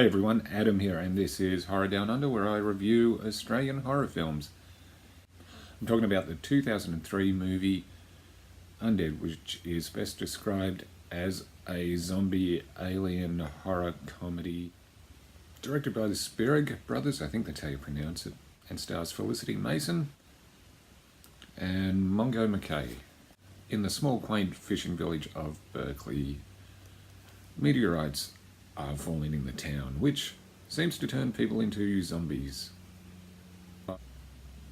Hi everyone, Adam here, and this is Horror Down Under, where I review Australian horror films. I'm talking about the 2003 movie Undead, which is best described as a zombie alien horror comedy directed by the Spierig brothers, I think that's how you pronounce it, and stars Felicity Mason and Mungo McKay. In the small quaint fishing village of Berkeley, meteorites are falling in the town, which seems to turn people into zombies.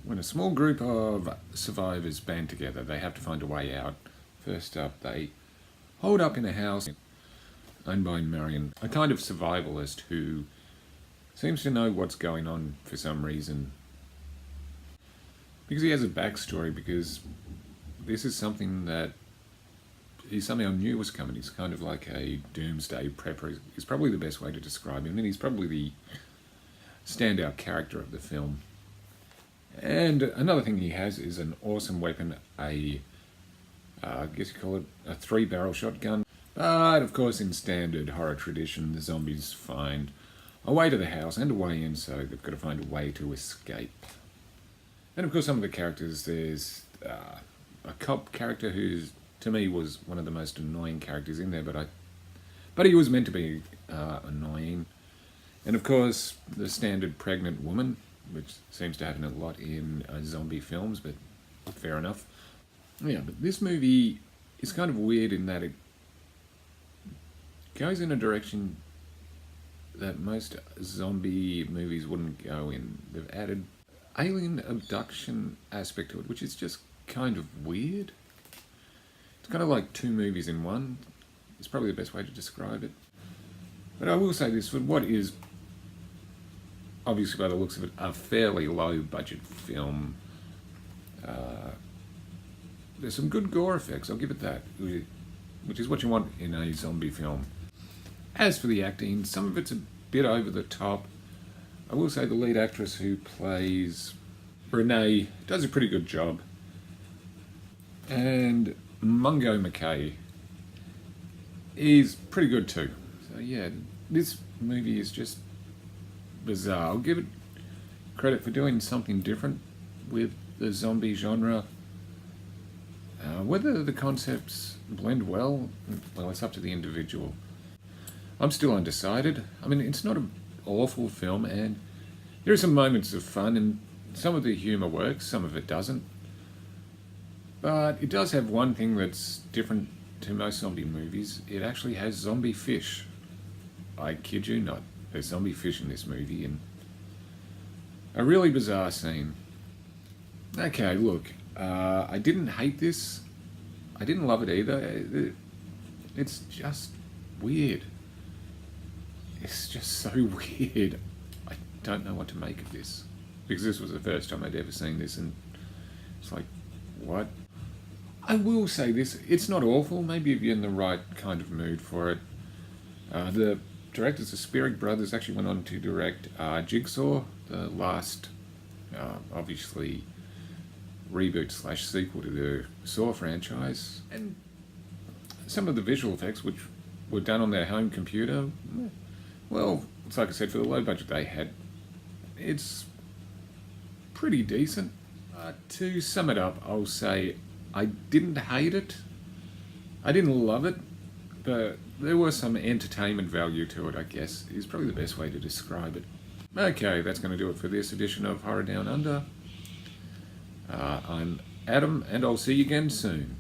When a small group of survivors band together, they have to find a way out. First up, they hold up in a house owned by Marion, a kind of survivalist who seems to know what's going on for some reason. Because he has a backstory, because this is something that he somehow knew was coming. He's kind of like a doomsday prepper. Is probably the best way to describe him, and he's probably the standout character of the film. And another thing he has is an awesome weapon, I guess you call it a 3-barrel shotgun. But of course, in standard horror tradition, the zombies find a way to the house and a way in, so they've got to find a way to escape. And of course, some of the characters, there's a cop character who's, to me, was one of the most annoying characters in there, but he was meant to be annoying. And of course, the standard pregnant woman, which seems to happen a lot in zombie films, but fair enough. Yeah, but this movie is kind of weird in that it goes in a direction that most zombie movies wouldn't go in. They've added alien abduction aspect to it, which is just kind of weird. It's kind of like 2 movies in one. It's probably the best way to describe it. But I will say this, for what is, obviously by the looks of it, a fairly low budget film, there's some good gore effects, I'll give it that, which is what you want in a zombie film. As for the acting, some of it's a bit over the top. I will say the lead actress who plays Renee does a pretty good job. And Mungo McKay is pretty good too. So yeah, this movie is just bizarre. I'll give it credit for doing something different with the zombie genre. Whether the concepts blend well, it's up to the individual. I'm still undecided. I mean, it's not an awful film, and there are some moments of fun, and some of the humour works, some of it doesn't. But it does have one thing that's different to most zombie movies. It actually has zombie fish. I kid you not. There's zombie fish in this movie, and a really bizarre scene. Okay, look, I didn't hate this. I didn't love it either. It's just weird. It's just so weird. I don't know what to make of this. Because this was the first time I'd ever seen this, and it's like, what? I will say this, it's not awful. Maybe if you're in the right kind of mood for it. The directors, the Spierig brothers, actually went on to direct Jigsaw, the last, obviously, reboot/sequel to the Saw franchise. And some of the visual effects, which were done on their home computer, well, it's like I said, for the low budget they had, it's pretty decent. To sum it up, I'll say I didn't hate it. I didn't love it, but there was some entertainment value to it, I guess, is probably the best way to describe it. Okay, that's going to do it for this edition of Horror Down Under. I'm Adam, and I'll see you again soon.